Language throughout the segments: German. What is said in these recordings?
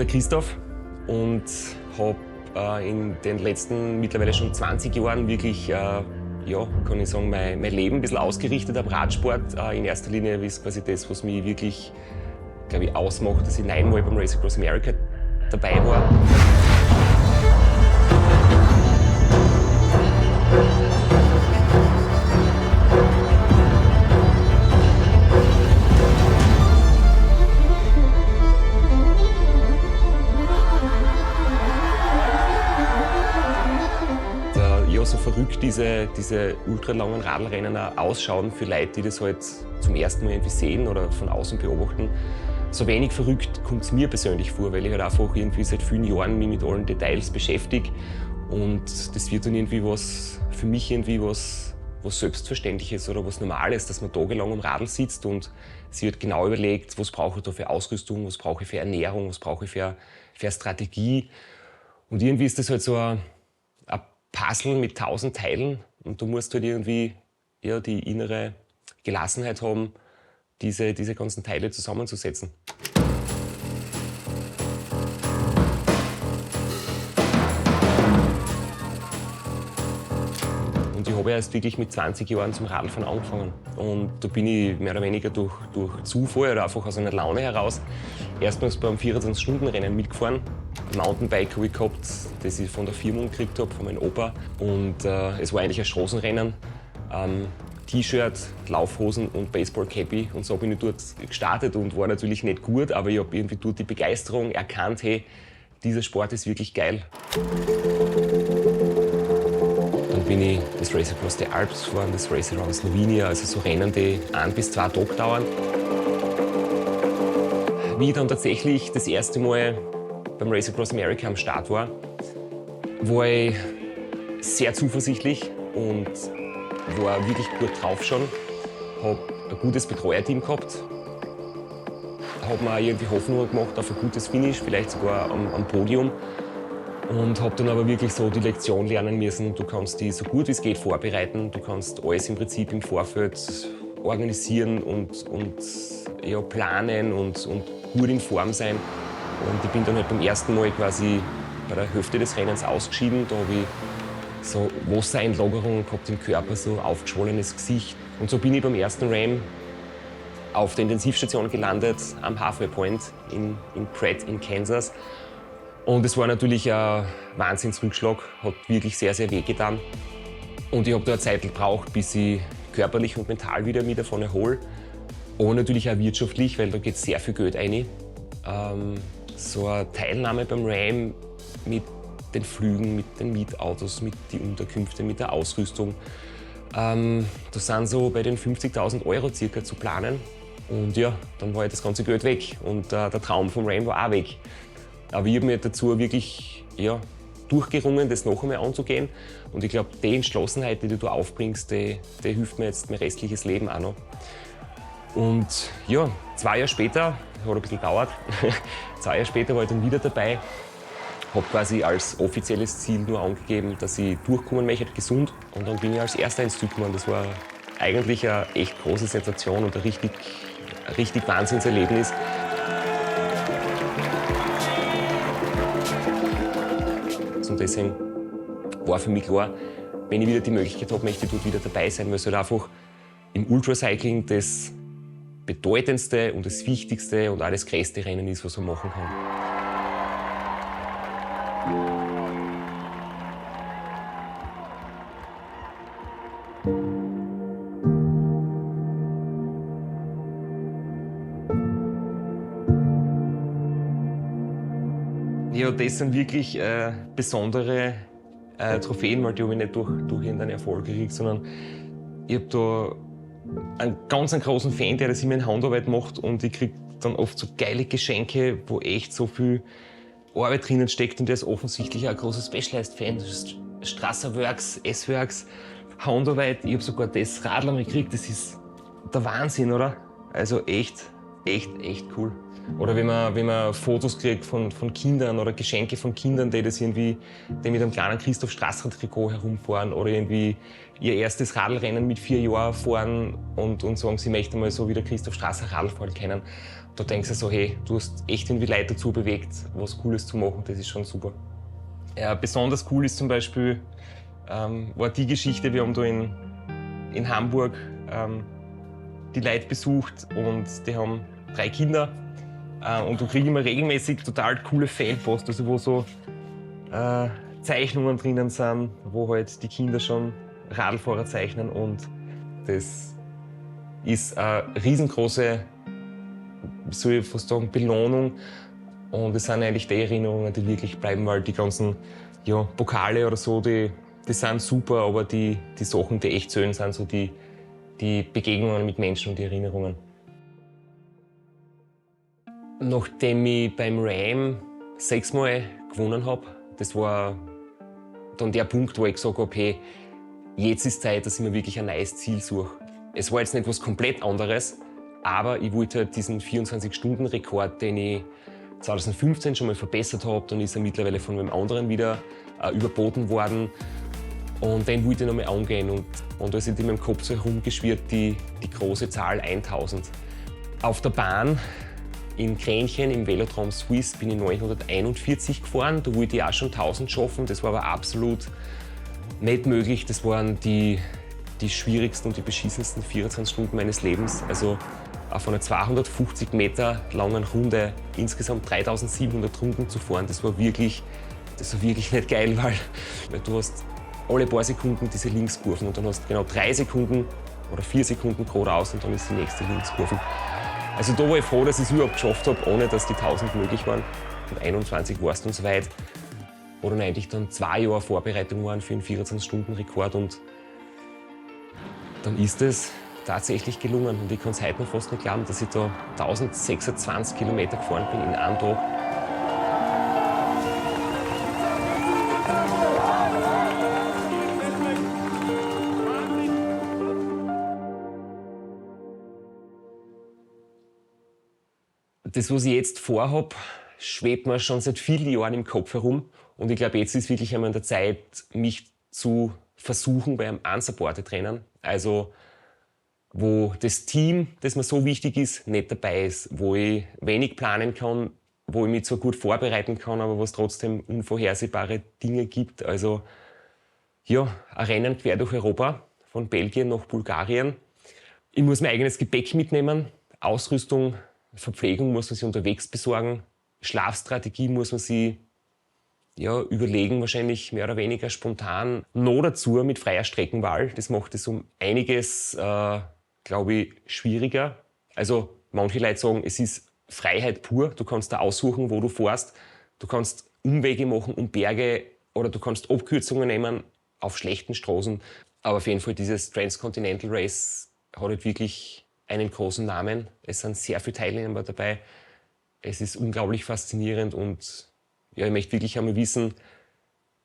Christoph und habe in den letzten mittlerweile schon 20 Jahren wirklich, ja, kann ich sagen, mein Leben ein bisschen ausgerichtet am Radsport. In erster Linie ist quasi das, was mich wirklich, glaube ich, ausmacht, dass ich 9-mal beim Race Across America dabei war. Ja, so verrückt diese ultralangen Radlrennen auch ausschauen für Leute, die das halt zum ersten Mal irgendwie sehen oder von außen beobachten. So wenig verrückt kommt es mir persönlich vor, weil ich halt einfach irgendwie seit vielen Jahren mich mit allen Details beschäftige. Und das wird dann irgendwie was, für mich irgendwie was Selbstverständliches oder was Normales, dass man tagelang am Radl sitzt und sich halt genau überlegt, was brauche ich da für Ausrüstung, was brauche ich für Ernährung, was brauche ich für Strategie. Und irgendwie ist das halt so ein Puzzle mit 1000 Teilen und du musst halt irgendwie ja, die innere Gelassenheit haben, diese ganzen Teile zusammenzusetzen. Und ich habe erst wirklich mit 20 Jahren zum Radfahren angefangen. Und da bin ich mehr oder weniger durch Zufall oder einfach aus einer Laune heraus erstmals beim 24-Stunden-Rennen mitgefahren. Ein Mountainbike habe ich gehabt, das ich von der Firma gekriegt habe, von meinem Opa. Und es war eigentlich ein Straßenrennen. T-Shirt, Laufhosen und Baseball-Cappy. Und so bin ich dort gestartet und war natürlich nicht gut, aber ich habe irgendwie dort die Begeisterung erkannt, hey, dieser Sport ist wirklich geil. Dann bin ich das Race Across the Alps gefahren, das Race Around Slovenia, also so Rennen, die 1 bis 2 Tage dauern. Wie ich dann tatsächlich das erste Mal beim Race Across America am Start war ich sehr zuversichtlich und war wirklich gut drauf schon. Habe ein gutes Betreuerteam gehabt. Habe mir irgendwie Hoffnung gemacht auf ein gutes Finish, vielleicht sogar am Podium. Und habe dann aber wirklich so die Lektion lernen müssen, du kannst die so gut wie es geht vorbereiten. Du kannst alles im Prinzip im Vorfeld organisieren und ja, planen und gut in Form sein. Und ich bin dann halt beim ersten Mal quasi bei der Hälfte des Rennens ausgeschieden. Da habe ich so Wassereinlagerung gehabt im Körper, so aufgeschwollenes Gesicht. Und so bin ich beim ersten Ram auf der Intensivstation gelandet, am Halfway Point in Pratt in Kansas. Und es war natürlich ein Wahnsinnsrückschlag, hat wirklich sehr, sehr weh getan. Und ich habe da eine Zeit gebraucht, bis ich körperlich und mental wieder mich davon erhole. Und natürlich auch wirtschaftlich, weil da geht sehr viel Geld rein. So eine Teilnahme beim Ram mit den Flügen, mit den Mietautos, mit den Unterkünften, mit der Ausrüstung. Da sind so bei den 50.000 € circa zu planen. Und ja, dann war das ganze Geld weg und der Traum vom Ram war auch weg. Aber ich habe mich dazu wirklich durchgerungen, das noch einmal anzugehen. Und ich glaube, die Entschlossenheit, die du da aufbringst, die hilft mir jetzt mein restliches Leben auch noch. Und ja, 2 Jahre später, das hat ein bisschen gedauert, 2 Jahre später war ich dann wieder dabei. Habe quasi als offizielles Ziel nur angegeben, dass ich durchkommen möchte, gesund. Und dann bin ich als Erster ins Ziel gekommen. Das war eigentlich eine echt große Sensation und ein richtig Wahnsinnserlebnis. Und deswegen war für mich klar, wenn ich wieder die Möglichkeit habe, möchte ich dort wieder dabei sein, weil es halt einfach im Ultracycling das bedeutendste und das wichtigste und auch das größte Rennen ist, was man machen kann. Ja, das sind wirklich besondere Trophäen, weil die habe ich nicht durch irgendeinen Erfolg gekriegt, sondern ich habe da einen ganz großen Fan, der das immer in Handarbeit macht und ich kriege dann oft so geile Geschenke, wo echt so viel Arbeit drinnen steckt und der ist offensichtlich ein großer Specialized-Fan. Strasser-Works, S-Works, Handarbeit, ich habe sogar das Radl einmal gekriegt, das ist der Wahnsinn, oder? Also echt cool. Oder wenn man Fotos kriegt von Kindern oder Geschenke von Kindern, die mit einem kleinen Christoph Strasser-Trikot herumfahren oder irgendwie ihr erstes Radlrennen mit 4 Jahren fahren und sagen, sie möchten mal so wie der Christoph Strasser Radl fahren können. da denkst du so, hey, du hast echt irgendwie Leute dazu bewegt, was Cooles zu machen, das ist schon super. Ja, besonders cool ist zum Beispiel, war die Geschichte, wir haben da in Hamburg die Leute besucht und die haben 3 Kinder. Und da kriege ich immer regelmäßig total coole Fanpost, also wo so Zeichnungen drinnen sind, wo halt die Kinder schon Radlfahrer zeichnen. Und das ist eine riesengroße, wie soll ich fast sagen, Belohnung. Und es sind eigentlich die Erinnerungen, die wirklich bleiben, weil die ganzen Pokale oder so, die sind super, aber die Sachen, die echt zählen, sind so die Begegnungen mit Menschen und die Erinnerungen. Nachdem ich beim Ram 6-mal gewonnen habe, das war dann der Punkt, wo ich gesagt habe, hey, jetzt ist Zeit, dass ich mir wirklich ein neues Ziel suche. Es war jetzt nicht was komplett anderes, aber ich wollte halt diesen 24-Stunden-Rekord, den ich 2015 schon mal verbessert habe, dann ist er mittlerweile von einem anderen wieder überboten worden. Und den wollte ich noch mal angehen. Und da ist in meinem Kopf so herumgeschwirrt die große Zahl 1000. Auf der Bahn in Grenchen im Velodrom Suisse bin ich 941 gefahren. Da wollte ich auch schon 1000 schaffen. Das war aber absolut nicht möglich. Das waren die schwierigsten und die beschissensten 24 Stunden meines Lebens. Also auf einer 250 Meter langen Runde insgesamt 3700 Runden zu fahren, das war wirklich nicht geil, weil du hast alle paar Sekunden diese Linkskurven und dann hast du genau 3 Sekunden oder 4 Sekunden geradeaus und dann ist die nächste Linkskurve. Also da war ich froh, dass ich es überhaupt geschafft habe, ohne dass die 1000 möglich waren. Und 21 war es dann soweit. Wo dann eigentlich dann 2 Jahre Vorbereitung waren für einen 24-Stunden-Rekord und dann ist es tatsächlich gelungen. Und ich kann es heute noch fast nicht glauben, dass ich da 1026 Kilometer gefahren bin in einem Tag. Das, was ich jetzt vorhabe, schwebt mir schon seit vielen Jahren im Kopf herum. Und ich glaube, jetzt ist wirklich einmal an der Zeit, mich zu versuchen bei einem unsupported Rennen. Also, wo das Team, das mir so wichtig ist, nicht dabei ist. Wo ich wenig planen kann, wo ich mich zwar gut vorbereiten kann, aber wo es trotzdem unvorhersehbare Dinge gibt. Also, ja, ein Rennen quer durch Europa, von Belgien nach Bulgarien. Ich muss mein eigenes Gepäck mitnehmen, Ausrüstung, Verpflegung muss man sich unterwegs besorgen, Schlafstrategie muss man sich überlegen, wahrscheinlich mehr oder weniger spontan. Noch dazu mit freier Streckenwahl, das macht es um einiges, glaube ich, schwieriger. Also manche Leute sagen, es ist Freiheit pur, du kannst da aussuchen, wo du fährst, du kannst Umwege machen um Berge oder du kannst Abkürzungen nehmen auf schlechten Straßen. Aber auf jeden Fall dieses Transcontinental Race hat halt wirklich einen großen Namen. Es sind sehr viele Teilnehmer dabei. Es ist unglaublich faszinierend und ja, ich möchte wirklich einmal wissen,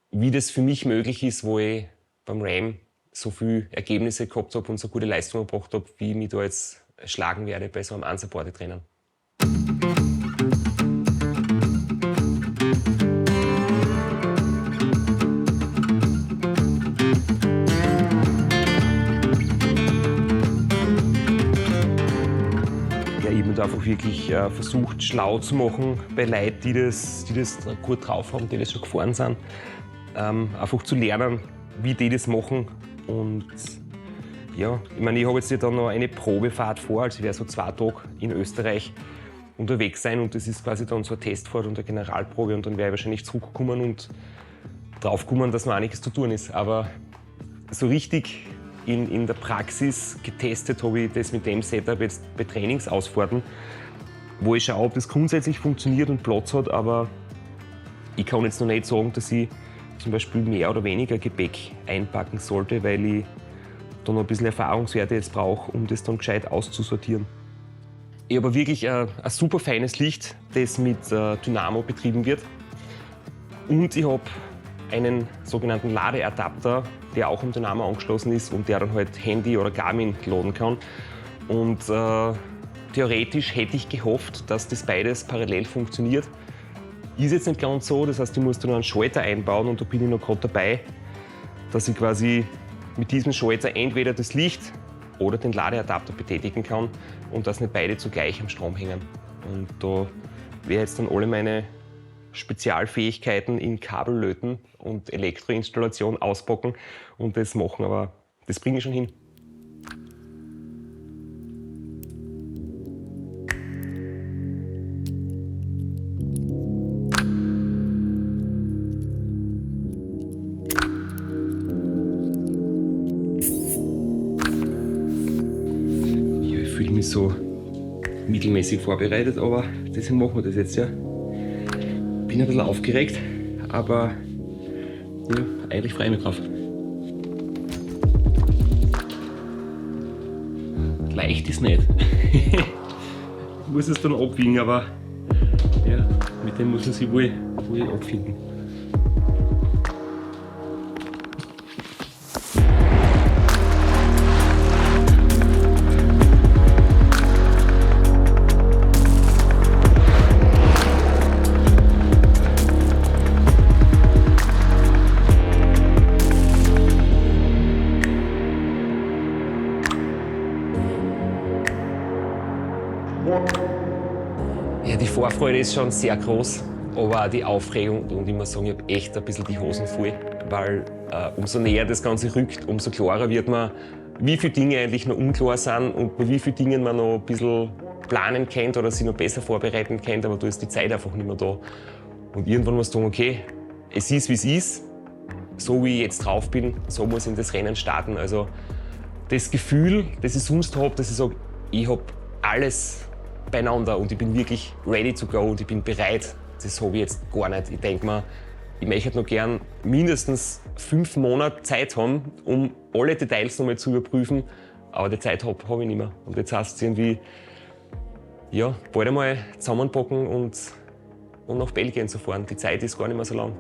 wie das für mich möglich ist, wo ich beim Ram so viele Ergebnisse gehabt habe und so gute Leistungen gebracht habe, wie ich mich da jetzt schlagen werde bei so einem unsupported Rennen. Ich habe einfach wirklich versucht, schlau zu machen bei Leuten, die das gut drauf haben, die das schon gefahren sind. Einfach zu lernen, wie die das machen. Und ja, ich meine, ich habe jetzt dann noch eine Probefahrt vor, also ich werde so 2 Tage in Österreich unterwegs sein und das ist quasi dann so eine Testfahrt und eine Generalprobe und dann werde ich wahrscheinlich zurückkommen und draufkommen, dass noch einiges zu tun ist. Aber so richtig in der Praxis getestet habe ich das mit dem Setup jetzt bei Trainingsausfahrten, wo ich schaue, ob das grundsätzlich funktioniert und Platz hat, aber ich kann jetzt noch nicht sagen, dass ich zum Beispiel mehr oder weniger Gepäck einpacken sollte, weil ich da noch ein bisschen Erfahrungswerte jetzt brauche, um das dann gescheit auszusortieren. Ich habe wirklich ein super feines Licht, das mit Dynamo betrieben wird. Und ich habe einen sogenannten Ladeadapter, der auch am Dynamo angeschlossen ist und der dann halt Handy oder Garmin laden kann. Und theoretisch hätte ich gehofft, dass das beides parallel funktioniert. Ist jetzt nicht ganz so, das heißt, ich musste noch einen Schalter einbauen und da bin ich noch gerade dabei, dass ich quasi mit diesem Schalter entweder das Licht oder den Ladeadapter betätigen kann und dass nicht beide zugleich am Strom hängen. Und da werde ich jetzt dann alle meine Spezialfähigkeiten in Kabellöten und Elektroinstallation auspacken und das machen, aber das bringe ich schon hin. Ja, ich fühle mich so mittelmäßig vorbereitet, aber deswegen machen wir das jetzt, ja. Bin ein bisschen aufgeregt, aber ja, eigentlich freue ich mich drauf. Leicht ist nicht. Ich muss es dann abwiegen, aber ja, mit dem muss man sich wohl abfinden. Ja, die Vorfreude ist schon sehr groß, aber auch die Aufregung, und ich muss sagen, ich habe echt ein bisschen die Hosen voll, weil umso näher das Ganze rückt, umso klarer wird man, wie viele Dinge eigentlich noch unklar sind und bei wie vielen Dingen man noch ein bisschen planen kennt oder sich noch besser vorbereiten kennt, aber da ist die Zeit einfach nicht mehr da. Und irgendwann muss ich sagen, okay, es ist wie es ist, so wie ich jetzt drauf bin, so muss ich in das Rennen starten. Also das Gefühl, das ich sonst habe, dass ich sage, ich habe alles beieinander und ich bin wirklich ready to go und ich bin bereit. Das habe ich jetzt gar nicht. Ich denke mir, ich möchte noch gern mindestens 5 Monate Zeit haben, um alle Details noch mal zu überprüfen. Aber die Zeit habe ich nicht mehr. Und jetzt heißt es irgendwie, ja, bald einmal zusammenpacken und nach Belgien zu fahren. Die Zeit ist gar nicht mehr so lang.